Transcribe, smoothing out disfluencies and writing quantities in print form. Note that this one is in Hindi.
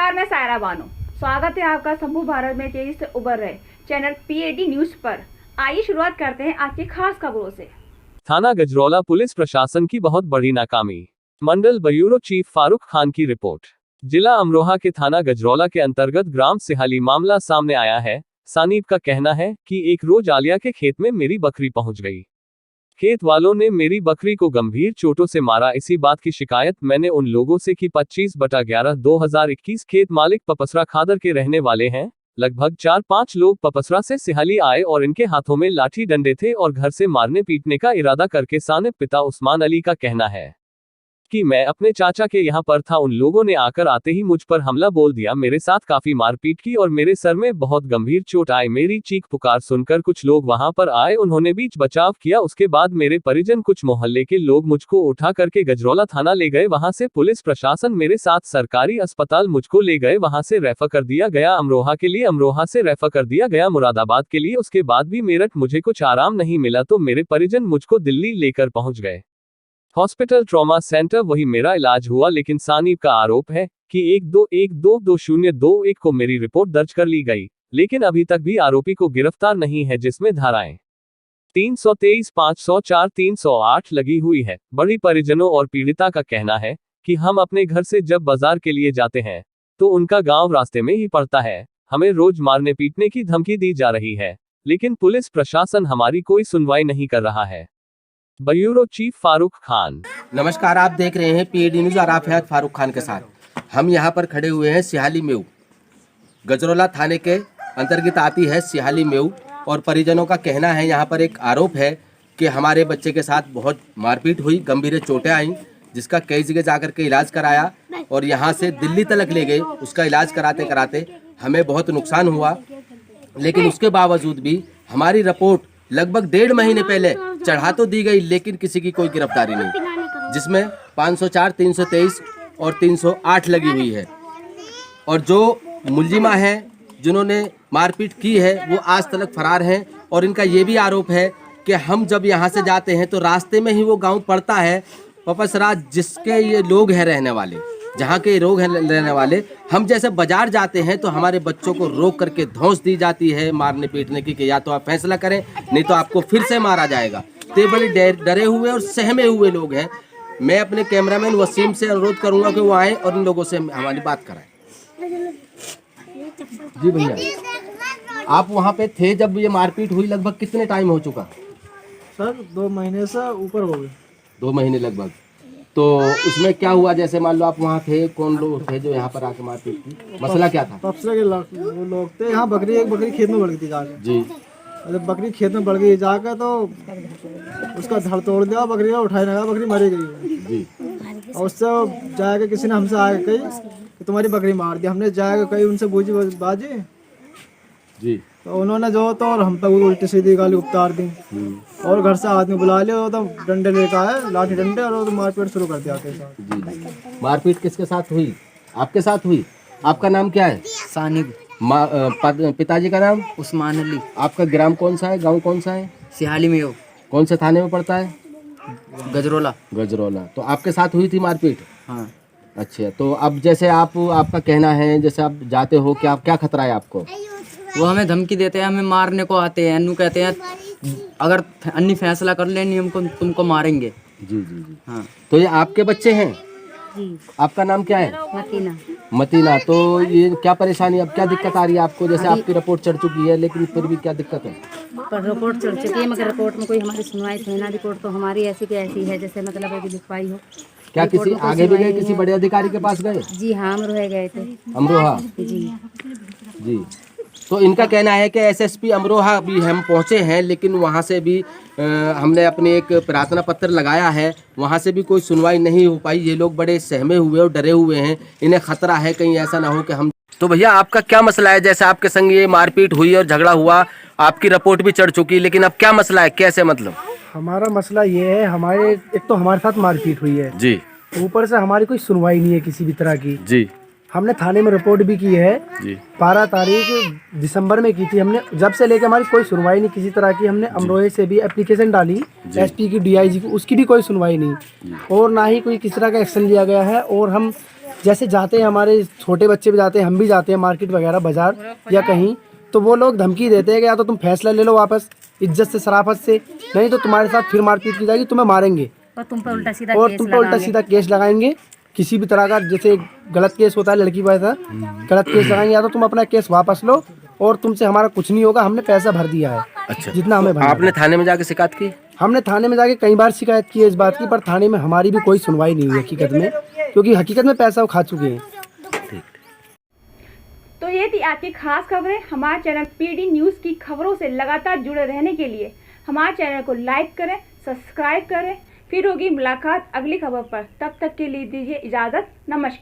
नमस्कार, मैं सायरा बानो। स्वागत है आपका शंभू भारत में तेजी से उभर रहे चैनल PAD न्यूज पर। आइए शुरुआत करते हैं आज की खास खबरों से। थाना गजरौला पुलिस प्रशासन की बहुत बड़ी नाकामी। मंडल ब्यूरो चीफ फारूक खान की रिपोर्ट। जिला अमरोहा के थाना गजरौला के अंतर्गत ग्राम सिहाली मामला सामने आया है। सानीब का कहना है कि एक रोज आलिया के खेत में मेरी बकरी पहुंच गई। खेत वालों ने मेरी बकरी को गंभीर चोटों से मारा। इसी बात की शिकायत मैंने उन लोगों से की। 25/11/2021 खेत मालिक पपसरा खादर के रहने वाले हैं। लगभग 4-5 लोग पपसरा से सिहाली आए और इनके हाथों में लाठी डंडे थे और घर से मारने पीटने का इरादा करके सानिब पिता उस्मान अली का कहना है कि मैं अपने चाचा के यहाँ पर था। उन लोगों ने आकर आते ही मुझ पर हमला बोल दिया। मेरे साथ काफी मारपीट की और मेरे सर में बहुत गंभीर चोट आई। मेरी चीख पुकार सुनकर कुछ लोग वहां पर आए। उन्होंने बीच बचाव किया। उसके बाद मेरे परिजन कुछ मोहल्ले के लोग मुझको उठा करके गजरौला थाना ले गए। वहां से पुलिस प्रशासन मेरे साथ सरकारी अस्पताल मुझको ले गए। वहां से रेफर कर दिया गया अमरोहा के लिए। अमरोहा से रेफर कर दिया गया मुरादाबाद के लिए। उसके बाद भी मेरठ मुझे कुछ आराम नहीं मिला तो मेरे परिजन मुझको दिल्ली लेकर पहुंच गए। हॉस्पिटल ट्रॉमा सेंटर वही मेरा इलाज हुआ। लेकिन सानीब का आरोप है कि 1212021 को मेरी रिपोर्ट दर्ज कर ली गई, लेकिन अभी तक भी आरोपी को गिरफ्तार नहीं है, जिसमें धाराएं 323, 504, 308 लगी हुई है। बड़ी परिजनों और पीड़िता का कहना है कि हम अपने घर से जब बाजार के लिए जाते हैं तो उनका गांव रास्ते में ही पड़ता है। हमें रोज मारने पीटने की धमकी दी जा रही है, लेकिन पुलिस प्रशासन हमारी कोई सुनवाई नहीं कर रहा है। Bureau chief Farooq Khan. नमस्कार, आप देख रहे हैं PAD न्यूज और आप हैं फारूक खान के साथ। हम यहाँ पर खड़े हुए हैं सिहाली मेऊ, गजरौला थाने के अंतर्गत आती है सिहाली मेऊ। और परिजनों का कहना है, यहाँ पर एक आरोप है कि हमारे बच्चे के साथ बहुत मारपीट हुई, गंभीर चोटें आईं, जिसका कई जगह जाकर के इलाज कराया और यहाँ से दिल्ली तक ले गए। उसका इलाज कराते कराते हमें बहुत नुकसान हुआ, लेकिन उसके बावजूद भी हमारी रिपोर्ट लगभग 1.5 महीने पहले चढ़ा तो दी गई, लेकिन किसी की कोई गिरफ्तारी नहीं, जिसमें 504, 323 और 308 लगी हुई है। और जो मुलजिमा हैं जिन्होंने मारपीट की है वो आज तक फरार हैं। और इनका ये भी आरोप है कि हम जब यहाँ से जाते हैं तो रास्ते में ही वो गांव पड़ता है पपसरा, जिसके ये लोग हैं रहने वाले, जहाँ के लोग हैं रहने वाले। हम जैसे बाजार जाते हैं तो हमारे बच्चों को रोक करके धौंस दी जाती है मारने पीटने की कि या तो आप फैसला करें नहीं तो आपको फिर से मारा जाएगा। तो बड़े डरे हुए और सहमे हुए लोग हैं। मैं अपने कैमरामैन वसीम से अनुरोध करूंगा कि वो आए और इन लोगों से हमारी बात कराएं। जी भैया, आप वहाँ पे थे जब ये मारपीट हुई, लगभग कितने टाइम हो चुका? सर 2 महीने से ऊपर हो गए। 2 महीने लगभग। तो उसमें क्या हुआ, जैसे मान लो आप वहाँ थे, कौन लोग थे जो यहाँ पर आके मारपीट की? मसला क्या था? पपसरा के वो लोग थे। यहाँ एक बकरी खेत में बढ़ गई थी जाकर। जी। जब बकरी खेत में बढ़ गई जाकर तो उसका धड़ तोड़ दिया, बकरी का उठाई लगा, बकरी मरी गई जी। और उससे जाकर किसी ने हमसे आके कही कि तुम्हारी बकरी मार दी। हमने जाकर कही उनसे बूझी बाजी जी। तो उन्होंने जो तो और हम पे उल्टी सीधी गाली उतार दी और घर से आदमी बुला लिया तो डंडे लेकर आए, लाठी डंडे, और तो मारपीट शुरू कर दिया। जी। मारपीट किसके साथ हुई? आपके साथ हुई। आपका नाम क्या है? सानिब। पिताजी का नाम? उस्मान अली। आपका ग्राम कौन सा है, गांव कौन सा है? सिहाली में हो। कौन से थाने में पड़ता है? गजरौला। गजरौला। तो आपके साथ हुई थी मारपीट? हाँ। अच्छा, तो अब जैसे आपका कहना है, जैसे आप जाते हो, क्या खतरा है आपको? वो हमें धमकी देते हैं, हमें मारने को आते हैं। कहते हैं अगर अन्य फैसला कर लेनी हमको तुमको मारेंगे। जी जी जी। हाँ। तो ये आपके बच्चे हैं? जी। आपका नाम क्या है? मतीना। मतीना। तो ये क्या परेशानी, अब क्या दिक्कत आ रही है आपको? जैसे आपकी रिपोर्ट चढ़ चुकी है, लेकिन फिर भी क्या दिक्कत है? पर रिपोर्ट चढ़ चुकी है, मगर रिपोर्ट में कोई हमारी सुनवाई थी ना। रिपोर्ट तो हमारी ऐसी की ऐसी है, जैसे मतलब अभी लिखवाई हो। क्या किसी आगे भी गए, किसी बड़े अधिकारी के पास गए? जी हाँ, अमरोहा गए थे। अमरोहा? जी जी। तो इनका कहना है कि SSP अमरोहा भी हम पहुंचे हैं, लेकिन वहां से भी हमने अपने एक प्रार्थना पत्र लगाया है, वहां से भी कोई सुनवाई नहीं हो पाई। ये लोग बड़े सहमे हुए और डरे हुए हैं, इन्हें खतरा है कहीं ऐसा ना हो कि हम। तो भैया, आपका क्या मसला है? जैसे आपके संग ये मारपीट हुई और झगड़ा हुआ, आपकी रिपोर्ट भी चढ़ चुकी, लेकिन अब क्या मसला है, कैसे मतलब? हमारा मसला ये है, एक तो हमारे साथ मारपीट हुई है जी, ऊपर से हमारी कोई सुनवाई नहीं है किसी भी तरह की। जी। हमने थाने में रिपोर्ट भी की है जी। 12 तारीख दिसंबर में की थी हमने। जब से लेके हमारी कोई सुनवाई नहीं किसी तरह की। हमने अमरोहे से भी एप्लीकेशन डाली SP की, DIG की, उसकी भी कोई सुनवाई नहीं, और ना ही कोई किसी तरह का एक्शन लिया गया है। और हम जैसे जाते हैं हमारे छोटे बच्चे भी जाते हैं, हम भी जाते हैं मार्केट वगैरह बाजार या कहीं, तो वो लोग धमकी देते हैं कि या तो तुम फैसला ले लो वापस इज्जत से शराफत से, नहीं तो तुम्हारे साथ फिर मारपीट की जाएगी, तुम्हें मारेंगे और तुम पे उल्टा सीधा और केस तुम पे उल्टा लगाएंगे। सीधा केस लगाएंगे। किसी भी तरह का जैसे गलत केस होता है लड़की पर ऐसा गलत केस लगाएंगे, या तो तुम अपना केस वापस लो और तुमसे हमारा कुछ नहीं होगा, हमने पैसा भर दिया है अच्छा, जितना हमें भरना आपने है। थाने में जाके शिकायत की? हमने थाने में जाके कई बार शिकायत की है इस बात की, पर थाने में हमारी भी कोई सुनवाई नहीं हुई हकीकत में, क्योंकि हकीकत में पैसा वो खा चुके हैं। तो ये थी आज की खास खबरें। हमारे चैनल पीडी न्यूज़ की खबरों से लगातार जुड़े रहने के लिए हमारे चैनल को लाइक करें, सब्सक्राइब करें। फिर होगी मुलाकात अगली खबर पर, तब तक के लिए दीजिए इजाज़त। नमस्कार।